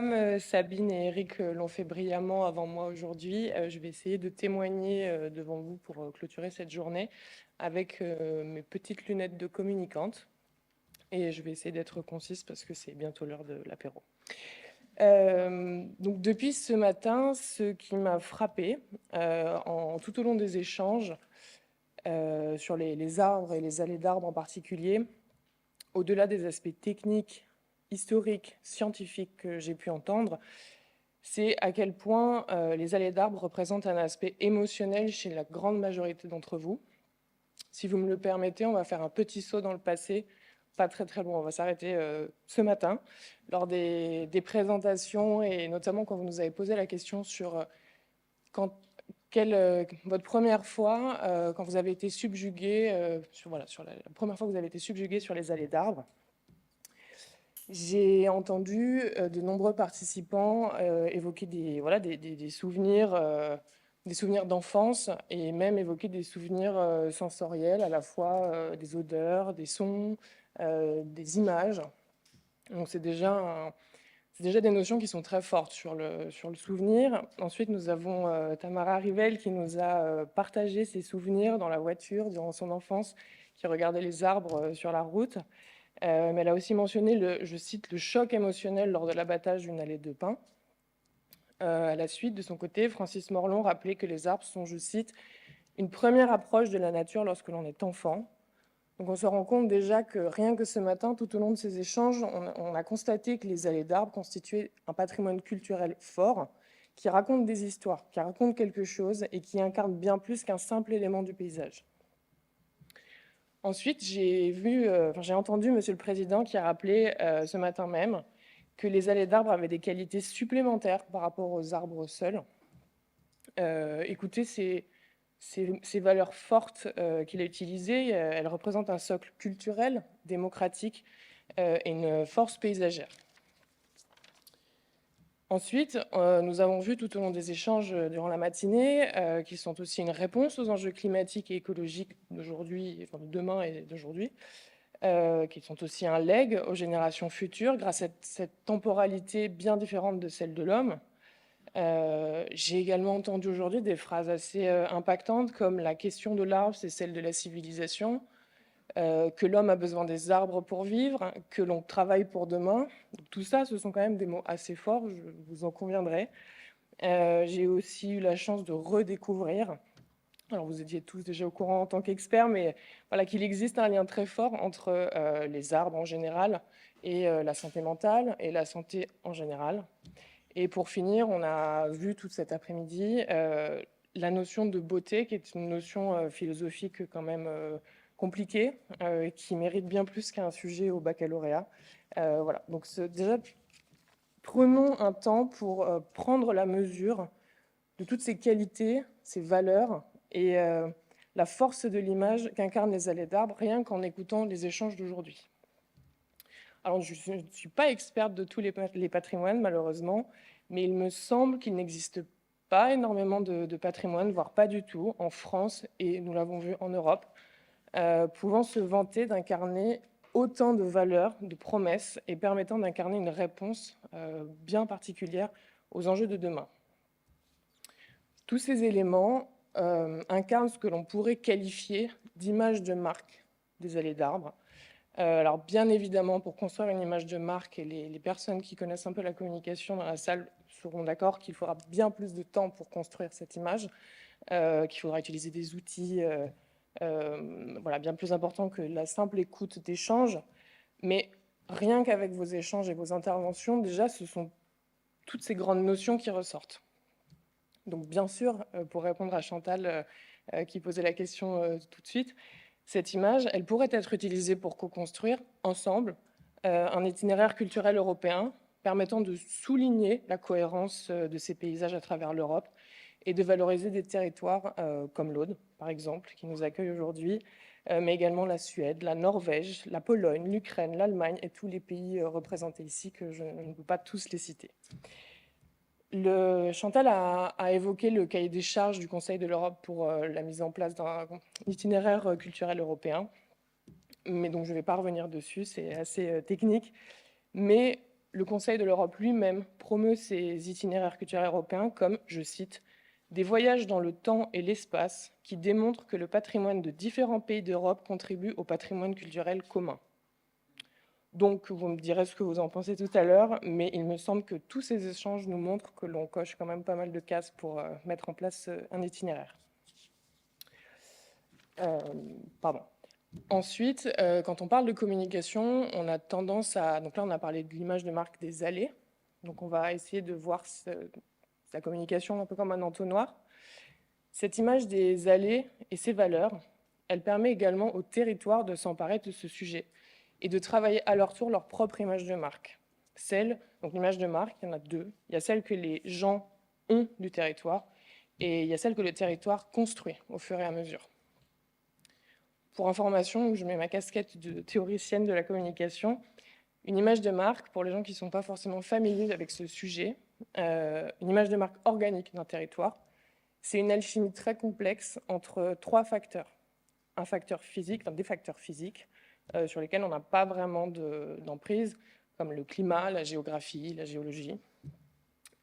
comme Sabine et Eric l'ont fait brillamment avant moi aujourd'hui, je vais essayer de témoigner devant vous pour clôturer cette journée avec mes petites lunettes de communicante. Et je vais essayer d'être concise parce que c'est bientôt l'heure de l'apéro. Donc depuis ce matin, ce qui m'a frappé tout au long des échanges sur les arbres et les allées d'arbres en particulier, au-delà des aspects techniques, historiques, scientifiques que j'ai pu entendre, c'est à quel point les allées d'arbres représentent un aspect émotionnel chez la grande majorité d'entre vous. Si vous me le permettez, on va faire un petit saut dans le passé, pas très très loin. On va s'arrêter ce matin lors des présentations et notamment quand vous nous avez posé la question sur votre première fois quand vous avez été subjugué, sur la première fois que vous avez été subjugué sur les allées d'arbres. J'ai entendu de nombreux participants évoquer des souvenirs d'enfance et même évoquer des souvenirs sensoriels, à la fois des odeurs, des sons, des images. Donc c'est déjà des notions qui sont très fortes sur le souvenir. Ensuite, nous avons Tamara Rivel qui nous a partagé ses souvenirs dans la voiture durant son enfance, qui regardait les arbres sur la route. Mais elle a aussi mentionné, je cite, le choc émotionnel lors de l'abattage d'une allée de pin. À la suite, de son côté, Francis Morlon rappelait que les arbres sont, je cite, une première approche de la nature lorsque l'on est enfant. Donc on se rend compte déjà que rien que ce matin, tout au long de ces échanges, on a constaté que les allées d'arbres constituaient un patrimoine culturel fort, qui raconte des histoires, qui raconte quelque chose et qui incarne bien plus qu'un simple élément du paysage. Ensuite, j'ai entendu Monsieur le Président qui a rappelé ce matin même que les allées d'arbres avaient des qualités supplémentaires par rapport aux arbres seuls. Écoutez, ces valeurs fortes qu'il a utilisées, elles représentent un socle culturel, démocratique et une force paysagère. Ensuite, nous avons vu tout au long des échanges durant la matinée qu'ils sont aussi une réponse aux enjeux climatiques et écologiques d'aujourd'hui, enfin de demain et d'aujourd'hui, qui sont aussi un legs aux générations futures grâce à cette temporalité bien différente de celle de l'homme. J'ai également entendu aujourd'hui des phrases assez impactantes comme la question de l'arbre, c'est celle de la civilisation, que l'homme a besoin des arbres pour vivre, que l'on travaille pour demain. Donc, tout ça, ce sont quand même des mots assez forts, je vous en conviendrai. J'ai aussi eu la chance de redécouvrir, alors vous étiez tous déjà au courant en tant qu'experts, mais voilà, qu'il existe un lien très fort entre les arbres en général et la santé mentale et la santé en général. Et pour finir, on a vu tout cet après-midi la notion de beauté, qui est une notion philosophique quand même compliquée, qui mérite bien plus qu'un sujet au baccalauréat. Voilà, donc déjà, prenons un temps pour prendre la mesure de toutes ces qualités, ces valeurs et la force de l'image qu'incarnent les allées d'arbres, rien qu'en écoutant les échanges d'aujourd'hui. Alors, je ne suis pas experte de tous les patrimoines, malheureusement, mais il me semble qu'il n'existe pas énormément de patrimoine, voire pas du tout, en France, et nous l'avons vu en Europe, pouvant se vanter d'incarner autant de valeurs, de promesses, et permettant d'incarner une réponse bien particulière aux enjeux de demain. Tous ces éléments incarnent ce que l'on pourrait qualifier d'image de marque des allées d'arbres. Alors bien évidemment, pour construire une image de marque, et les personnes qui connaissent un peu la communication dans la salle seront d'accord qu'il faudra bien plus de temps pour construire cette image, qu'il faudra utiliser des outils bien plus importants que la simple écoute d'échanges. Mais rien qu'avec vos échanges et vos interventions, déjà, ce sont toutes ces grandes notions qui ressortent. Donc bien sûr, pour répondre à Chantal qui posait la question tout de suite, cette image, elle pourrait être utilisée pour co-construire ensemble un itinéraire culturel européen permettant de souligner la cohérence de ces paysages à travers l'Europe et de valoriser des territoires comme l'Aude, par exemple, qui nous accueille aujourd'hui, mais également la Suède, la Norvège, la Pologne, l'Ukraine, l'Allemagne et tous les pays représentés ici, que je ne peux pas tous les citer. Chantal a évoqué le cahier des charges du Conseil de l'Europe pour la mise en place d'un itinéraire culturel européen, mais donc je ne vais pas revenir dessus, c'est assez technique. Mais le Conseil de l'Europe lui-même promeut ces itinéraires culturels européens comme, je cite, « des voyages dans le temps et l'espace qui démontrent que le patrimoine de différents pays d'Europe contribue au patrimoine culturel commun ». Donc, vous me direz ce que vous en pensez tout à l'heure, mais il me semble que tous ces échanges nous montrent que l'on coche quand même pas mal de cases pour mettre en place un itinéraire. Pardon. Ensuite, quand on parle de communication, on a tendance à... Donc là, on a parlé de l'image de marque des allées. Donc on va essayer de voir sa communication un peu comme un entonnoir. Cette image des allées et ses valeurs, elle permet également aux territoires de s'emparer de ce sujet et de travailler à leur tour leur propre image de marque. Donc l'image de marque, il y en a deux. Il y a celle que les gens ont du territoire et il y a celle que le territoire construit au fur et à mesure. Pour information, je mets ma casquette de théoricienne de la communication. Une image de marque, pour les gens qui ne sont pas forcément familiers avec ce sujet, une image de marque organique d'un territoire, c'est une alchimie très complexe entre trois facteurs. Un facteur physique, des facteurs physiques, sur lesquels on n'a pas vraiment d'emprise, comme le climat, la géographie, la géologie.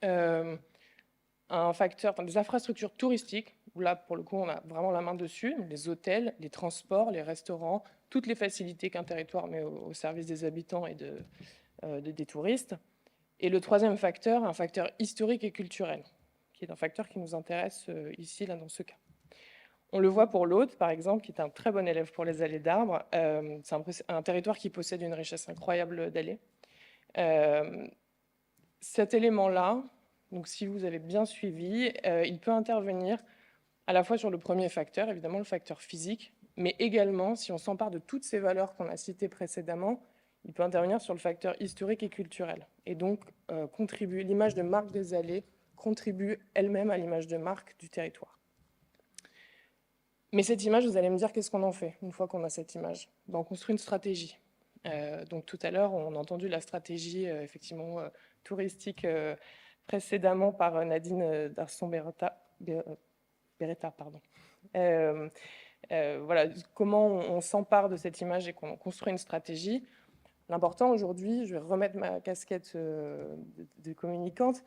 Un facteur, des infrastructures touristiques, où là, pour le coup, on a vraiment la main dessus, les hôtels, les transports, les restaurants, toutes les facilités qu'un territoire met au service des habitants et des touristes. Et le troisième facteur, un facteur historique et culturel, qui est un facteur qui nous intéresse ici, là, dans ce cas. On le voit pour l'Aude, par exemple, qui est un très bon élève pour les allées d'arbres. C'est un territoire qui possède une richesse incroyable d'allées. Cet élément-là, donc si vous avez bien suivi, il peut intervenir à la fois sur le premier facteur, évidemment le facteur physique, mais également, si on s'empare de toutes ces valeurs qu'on a citées précédemment, il peut intervenir sur le facteur historique et culturel. Et donc, l'image de marque des allées contribue elle-même à l'image de marque du territoire. Mais cette image, vous allez me dire, qu'est-ce qu'on en fait une fois qu'on a cette image? On construit une stratégie. Donc tout à l'heure, on a entendu la stratégie effectivement touristique précédemment par Nadine Darson-Beretta. Pardon. Voilà, comment on s'empare de cette image et qu'on construit une stratégie. L'important aujourd'hui, je vais remettre ma casquette de communicante.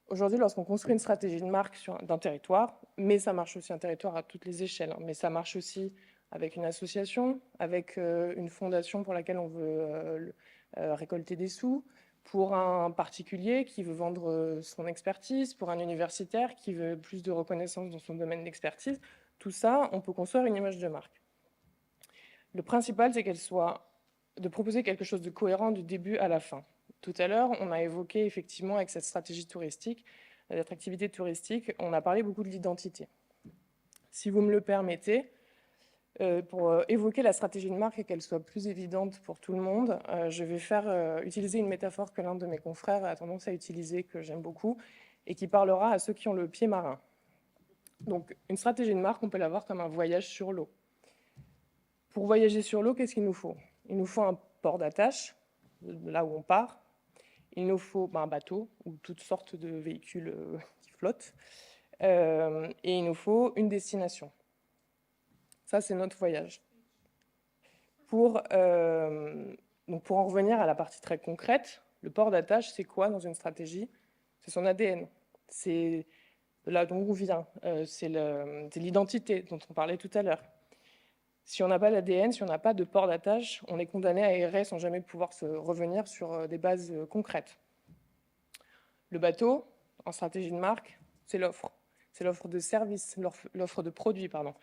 Aujourd'hui, lorsqu'on construit une stratégie de marque d'un territoire, mais ça marche aussi un territoire à toutes les échelles, mais ça marche aussi avec une association, avec une fondation pour laquelle on veut récolter des sous, pour un particulier qui veut vendre son expertise, pour un universitaire qui veut plus de reconnaissance dans son domaine d'expertise. Tout ça, on peut construire une image de marque. Le principal, c'est de proposer quelque chose de cohérent du début à la fin. Tout à l'heure, on a évoqué effectivement avec cette stratégie touristique, l'attractivité touristique, on a parlé beaucoup de l'identité. Si vous me le permettez, pour évoquer la stratégie de marque et qu'elle soit plus évidente pour tout le monde, je vais utiliser une métaphore que l'un de mes confrères a tendance à utiliser, que j'aime beaucoup, et qui parlera à ceux qui ont le pied marin. Donc, une stratégie de marque, on peut la voir comme un voyage sur l'eau. Pour voyager sur l'eau, qu'est-ce qu'il nous faut? Il nous faut un port d'attache, là où on part. Il nous faut un bateau ou toutes sortes de véhicules qui flottent. Et il nous faut une destination. Ça, c'est notre voyage. Donc pour en revenir à la partie très concrète, le port d'attache, c'est quoi dans une stratégie? C'est son ADN. C'est là d'où on vient. C'est l'identité dont on parlait tout à l'heure. Si on n'a pas l'ADN, si on n'a pas de port d'attache, on est condamné à errer sans jamais pouvoir se revenir sur des bases concrètes. Le bateau, en stratégie de marque, c'est l'offre. C'est l'offre de service, l'offre de produits, pardon.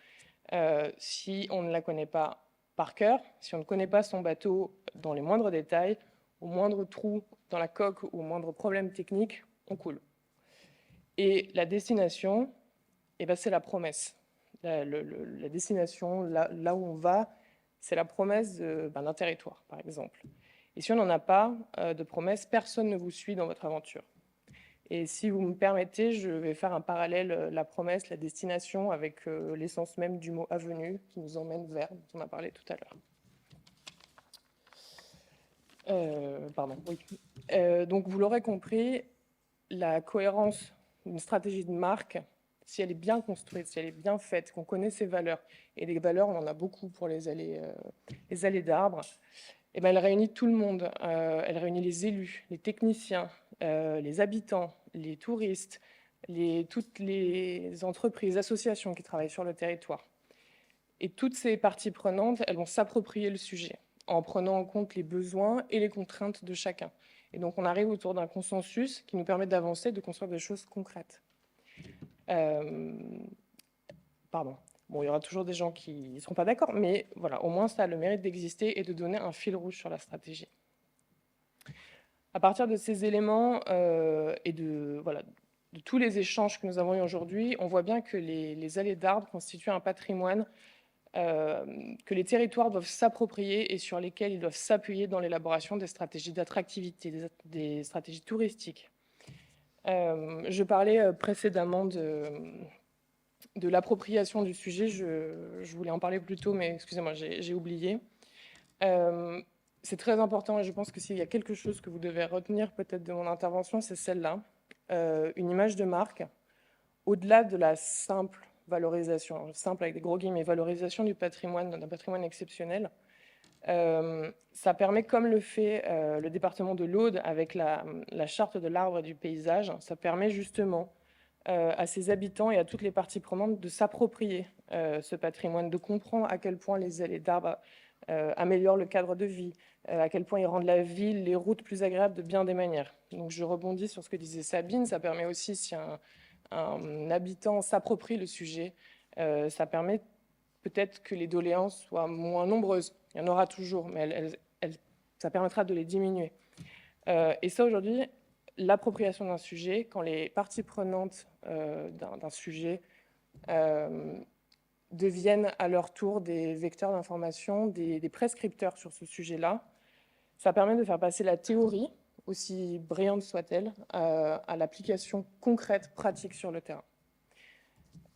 Si on ne la connaît pas par cœur, si on ne connaît pas son bateau dans les moindres détails, au moindre trou dans la coque ou au moindre problème technique, on coule. Et la destination, c'est la promesse. La destination, là où on va, c'est la promesse d'un territoire, par exemple. Et si on n'en a pas de promesse, personne ne vous suit dans votre aventure. Et si vous me permettez, je vais faire un parallèle, la promesse, la destination, avec l'essence même du mot avenue, qui nous emmène vers, dont on a parlé tout à l'heure. Donc vous l'aurez compris, la cohérence d'une stratégie de marque, si elle est bien construite, si elle est bien faite, qu'on connaît ses valeurs, et les valeurs, on en a beaucoup pour les allées d'arbres, eh ben, elle réunit tout le monde. Elle réunit les élus, les techniciens, les habitants, les touristes, toutes les entreprises, associations qui travaillent sur le territoire. Et toutes ces parties prenantes, elles vont s'approprier le sujet en prenant en compte les besoins et les contraintes de chacun. Et donc, on arrive autour d'un consensus qui nous permet d'avancer, de construire des choses concrètes. Pardon. Bon, il y aura toujours des gens qui ne seront pas d'accord, mais voilà, au moins ça a le mérite d'exister et de donner un fil rouge sur la stratégie. À partir de ces éléments et de tous les échanges que nous avons eus aujourd'hui, on voit bien que les allées d'arbres constituent un patrimoine que les territoires doivent s'approprier et sur lesquels ils doivent s'appuyer dans l'élaboration des stratégies d'attractivité, des stratégies touristiques. Je parlais précédemment de l'appropriation du sujet. Je voulais en parler plus tôt, mais excusez-moi, j'ai oublié. C'est très important et je pense que s'il y a quelque chose que vous devez retenir peut-être de mon intervention, c'est celle-là. Une image de marque, au-delà de la simple valorisation, simple avec des gros guillemets, valorisation du patrimoine, d'un patrimoine exceptionnel, ça permet, comme le fait le département de l'Aude avec la charte de l'arbre et du paysage, ça permet justement à ses habitants et à toutes les parties prenantes de s'approprier ce patrimoine, de comprendre à quel point les allées d'arbres améliorent le cadre de vie, à quel point ils rendent la ville, les routes plus agréables de bien des manières. Donc je rebondis sur ce que disait Sabine, ça permet aussi, si un habitant s'approprie le sujet, ça permet peut-être que les doléances soient moins nombreuses. Il y en aura toujours, mais ça permettra de les diminuer. Et ça, aujourd'hui, l'appropriation d'un sujet, quand les parties prenantes d'un sujet deviennent à leur tour des vecteurs d'information, des prescripteurs sur ce sujet-là, ça permet de faire passer la théorie, aussi brillante soit-elle, à l'application concrète, pratique sur le terrain.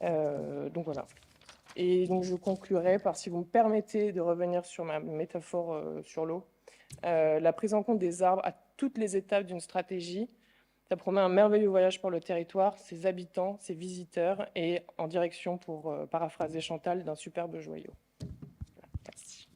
Donc voilà. Et donc je conclurai par, si vous me permettez de revenir sur ma métaphore sur l'eau, la prise en compte des arbres à toutes les étapes d'une stratégie, ça promet un merveilleux voyage pour le territoire, ses habitants, ses visiteurs, et en direction, pour paraphraser Chantal, d'un superbe joyau. Voilà, merci.